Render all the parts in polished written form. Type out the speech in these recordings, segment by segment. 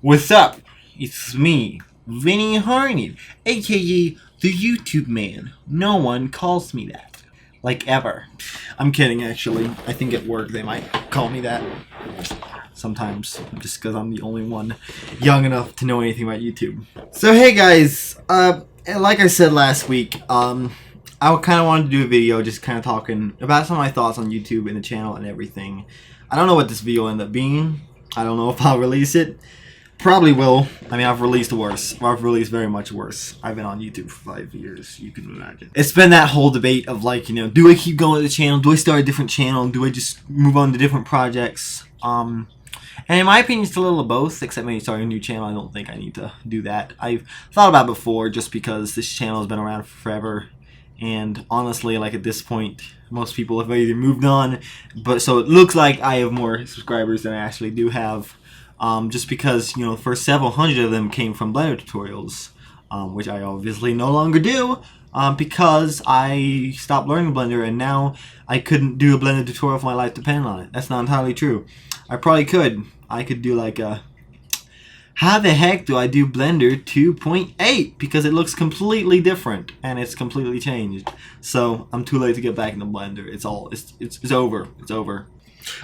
What's up? It's me, Vinny Harney, aka the YouTube man. No one calls me that. Like ever. I'm kidding, actually. I think at work they might call me that sometimes, just because I'm the only one young enough to know anything about YouTube. So hey guys, like I said last week, I kind of wanted to do a video just kind of talking about some of my thoughts on YouTube and the channel and everything. I don't know what this video will end up being. I don't know if I'll release it. Probably will. I mean, I've released worse. I've released very much worse. I've been on YouTube for 5 years. You can imagine. It's been that whole debate of like, do I keep going to the channel? Do I start a different channel? Do I just move on to different projects? And in my opinion, it's a little of both, except maybe starting a new channel. I don't think I need to do that. I've thought about it before just because this channel has been around forever. And honestly, like at this point, most people have either moved on, but so it looks like I have more subscribers than I actually do have. Just because, the first several hundred of them came from Blender tutorials, which I obviously no longer do, because I stopped learning Blender and now I couldn't do a Blender tutorial if my life depended on it. That's not entirely true. I probably could. I could do like a, how the heck do I do Blender 2.8? Because it looks completely different and it's completely changed. So I'm too late to get back into Blender. It's over. It's over.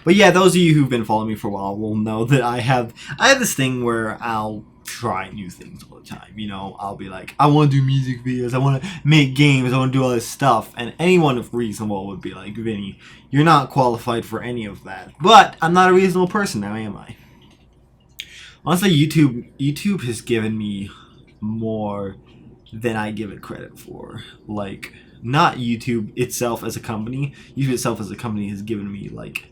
But yeah, those of you who've been following me for a while will know that I have this thing where I'll try new things all the time. I'll be like, I want to do music videos, I want to make games, I want to do all this stuff. And anyone reasonable would be like, Vinny, you're not qualified for any of that. But I'm not a reasonable person now, am I? Honestly, YouTube has given me more than I give it credit for. Like, not YouTube itself as a company. YouTube itself as a company has given me like,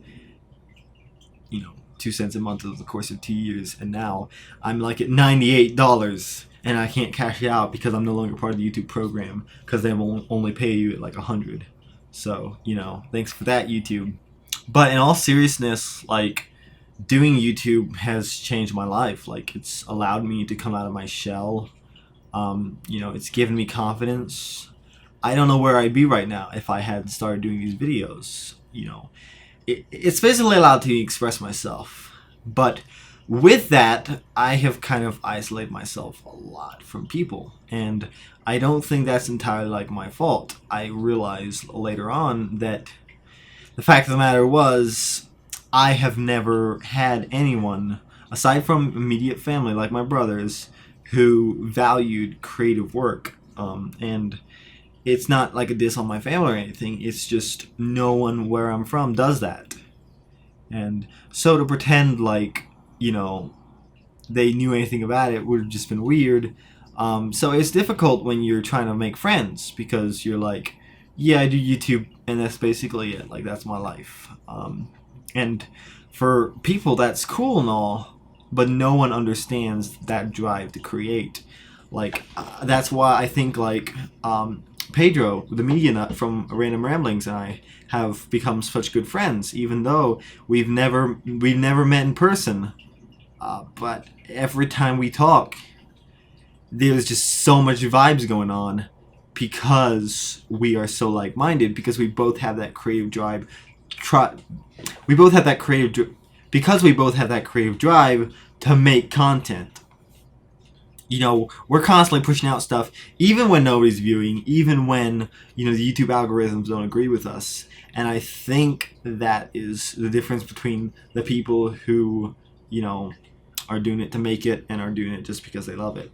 2 cents a month over the course of 2 years, and now I'm like at $98 and I can't cash it out because I'm no longer part of the YouTube program because they only pay you at like $100. So, thanks for that, YouTube. But in all seriousness, like, doing YouTube has changed my life. Like, it's allowed me to come out of my shell. It's given me confidence. I don't know where I'd be right now if I hadn't started doing these videos. It's basically allowed to express myself. But with that, I have kind of isolated myself a lot from people. And I don't think that's entirely like my fault. I realized later on that the fact of the matter was, I have never had anyone, aside from immediate family like my brothers, who valued creative work. And it's not like a diss on my family or anything. It's just no one where I'm from does that. And so to pretend like, they knew anything about it would have just been weird. So it's difficult when you're trying to make friends because you're like, yeah, I do YouTube and that's basically it. Like, that's my life. And for people, that's cool and all, but no one understands that drive to create. Like, that's why I think, like, Pedro, the media nut from Random Ramblings, and I have become such good friends, even though we've never met in person. But every time we talk, there's just so much vibes going on because we are so like-minded, because we both have that creative drive. We both have that creative because we both have that creative drive to make content. We're constantly pushing out stuff, even when nobody's viewing, even when, the YouTube algorithms don't agree with us. And I think that is the difference between the people who, are doing it to make it and are doing it just because they love it.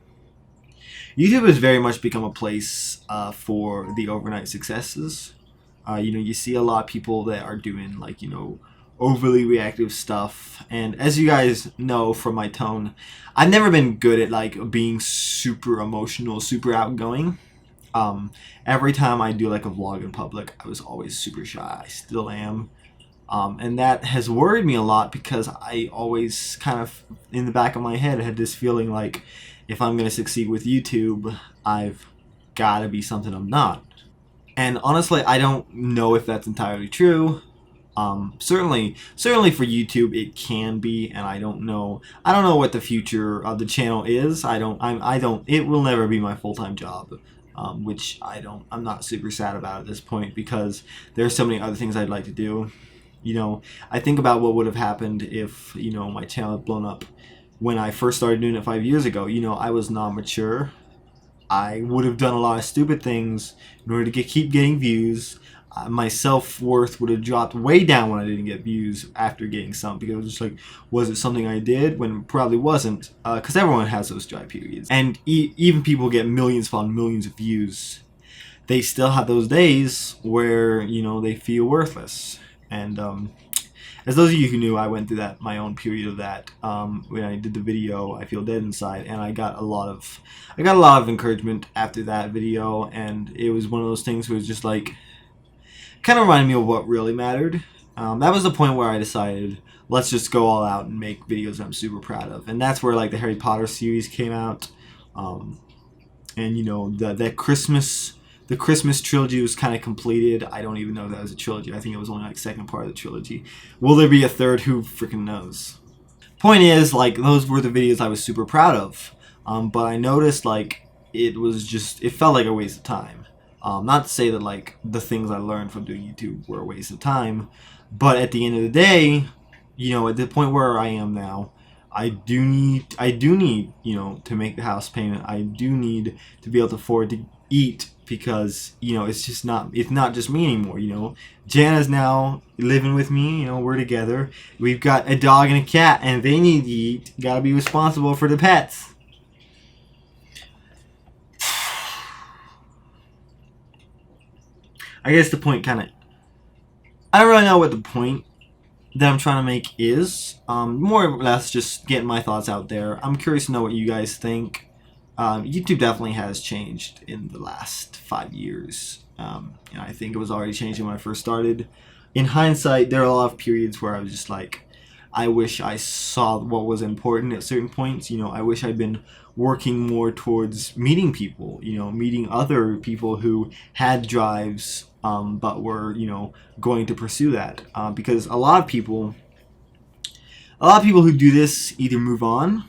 YouTube has very much become a place for the overnight successes. You see a lot of people that are doing, like, overly reactive stuff, and as you guys know from my tone, I've never been good at like being super emotional, super outgoing. Every time I do like a vlog in public, I was always super shy. I still am, and that has worried me a lot because I always kind of in the back of my head had this feeling like, if I'm going to succeed with YouTube, I've got to be something I'm not. And honestly, I don't know if that's entirely true. Certainly for YouTube it can be, and I don't know what the future of the channel is. It will never be my full-time job, which I'm not super sad about at this point because there's so many other things I'd like to do. I think about what would have happened if, my channel had blown up when I first started doing it 5 years ago. You know, I was not mature. I would have done a lot of stupid things in order to keep getting views. My self-worth would have dropped way down when I didn't get views after getting some, because it was just like, was it something I did? When it probably wasn't, because everyone has those dry periods. And even people get millions upon millions of views, they still have those days where, you know, they feel worthless. And as those of you who knew, I went through that, my own period of that, when I did the video I Feel Dead Inside, and I got a lot of encouragement after that video. And it was one of those things where it was just like, kind of reminded me of what really mattered. That was the point where I decided, let's just go all out and make videos I'm super proud of. And that's where like the Harry Potter series came out, and you know, that Christmas. The Christmas trilogy was kind of completed. I don't even know if that was a trilogy. I think it was only like second part of the trilogy. Will there be a third? Who freaking knows? Point is, like, those were the videos I was super proud of. But I noticed, like, it felt like a waste of time. Not to say that, like, the things I learned from doing YouTube were a waste of time. But at the end of the day, you know, at the point where I am now, I do need, you know, to make the house payment. I do need to be able to afford to eat, because, you know, it's not just me anymore. You know, Jana's now living with me. You know, we're together. We've got a dog and a cat, and they need to eat. Gotta be responsible for the pets. I guess the point I don't really know what the point that I'm trying to make is. More or less just getting my thoughts out there. I'm curious to know what you guys think. YouTube definitely has changed in the last 5 years. You know, I think it was already changing when I first started. In hindsight, there are a lot of periods where I was just like, I wish I saw what was important at certain points. You know, I wish I'd been working more towards meeting people, you know, meeting other people who had drives, but were, you know, going to pursue that. Because a lot of people who do this either move on,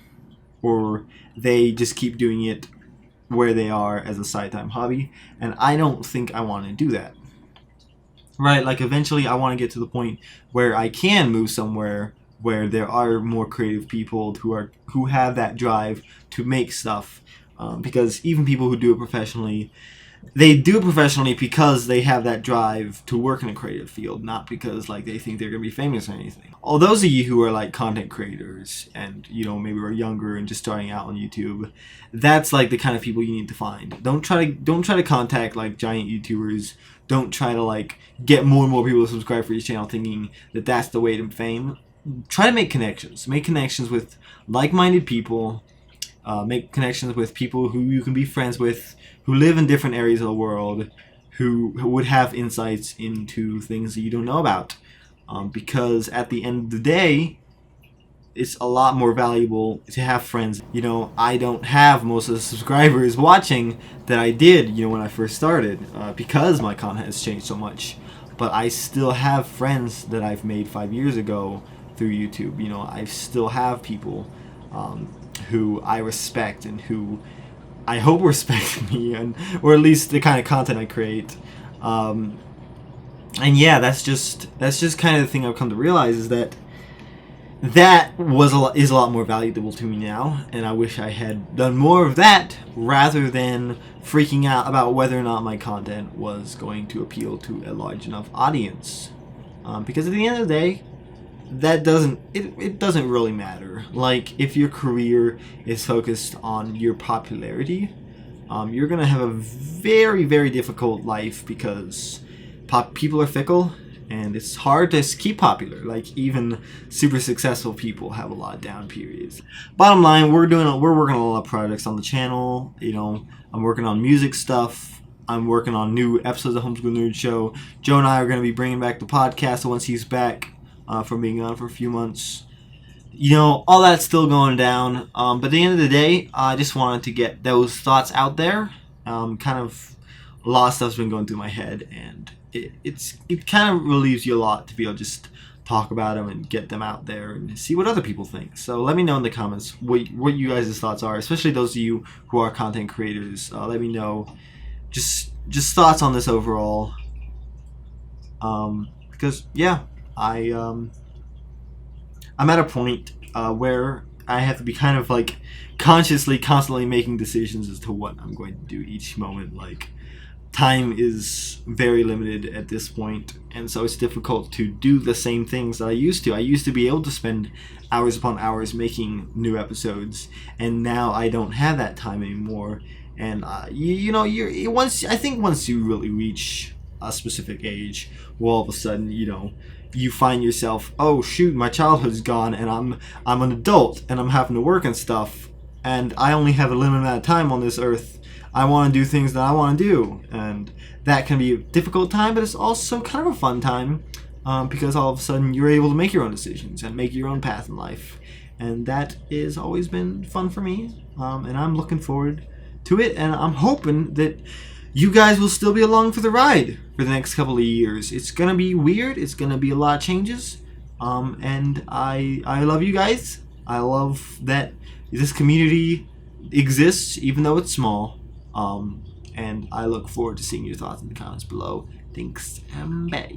or they just keep doing it where they are as a side-time hobby, and I don't think I want to do that. Right? Like, eventually I want to get to the point where I can move somewhere where there are more creative people who have that drive to make stuff, because even people who do it professionally, they do it professionally because they have that drive to work in a creative field, not because like they think they're gonna be famous or anything. All those of you who are like content creators and, you know, maybe are younger and just starting out on YouTube, that's like the kind of people you need to find. Don't try to contact like giant YouTubers. Don't try to like get more and more people to subscribe for your channel thinking that that's the way to fame. Try to make connections. Make connections with like-minded people. Make connections with people who you can be friends with, who live in different areas of the world, who would have insights into things that you don't know about. Because at the end of the day, it's a lot more valuable to have friends. You know, I don't have most of the subscribers watching that I did, you know, when I first started, because my content has changed so much. But I still have friends that I've made 5 years ago through YouTube. You know, I still have people who I respect and who I hope respect me, or at least the kind of content I create. And yeah, that's just kind of the thing I've come to realize, is that is a lot more valuable to me now, and I wish I had done more of that rather than freaking out about whether or not my content was going to appeal to a large enough audience. Because at the end of the day, that doesn't really matter. Like, if your career is focused on your popularity, you're gonna have a very, very difficult life, because people are fickle and it's hard to keep popular. Like, even super successful people have a lot of down periods. Bottom line, we're working on a lot of projects on the channel. You know, I'm working on music stuff. I'm working on new episodes of Homeschooled Nerd Show. Joe and I are going to be bringing back the podcast once he's back from being on for a few months. You know, all that's still going down. But at the end of the day, I just wanted to get those thoughts out there. Kind of a lot of stuff's been going through my head, and it kind of relieves you a lot to be able to just talk about them and get them out there and see what other people think. So let me know in the comments what you guys' thoughts are, especially those of you who are content creators. Let me know just thoughts on this overall. Because yeah, I'm at a point where I have to be kind of like consciously, constantly making decisions as to what I'm going to do each moment. Like, time is very limited at this point, and so it's difficult to do the same things that I used to. I used to be able to spend hours upon hours making new episodes, and now I don't have that time anymore. And once you really reach a specific age, well, all of a sudden, you find yourself, oh shoot, my childhood's gone, and I'm an adult, and I'm having to work and stuff, and I only have a limited amount of time on this earth. I want to do things that I want to do, and that can be a difficult time, but it's also kind of a fun time, because all of a sudden you're able to make your own decisions and make your own path in life, and that has always been fun for me, and I'm looking forward to it, and I'm hoping that you guys will still be along for the ride for the next couple of years. It's gonna be weird. It's gonna be a lot of changes, and I love you guys. I love that this community exists, even though it's small. And I look forward to seeing your thoughts in the comments below. Thanks, and bye.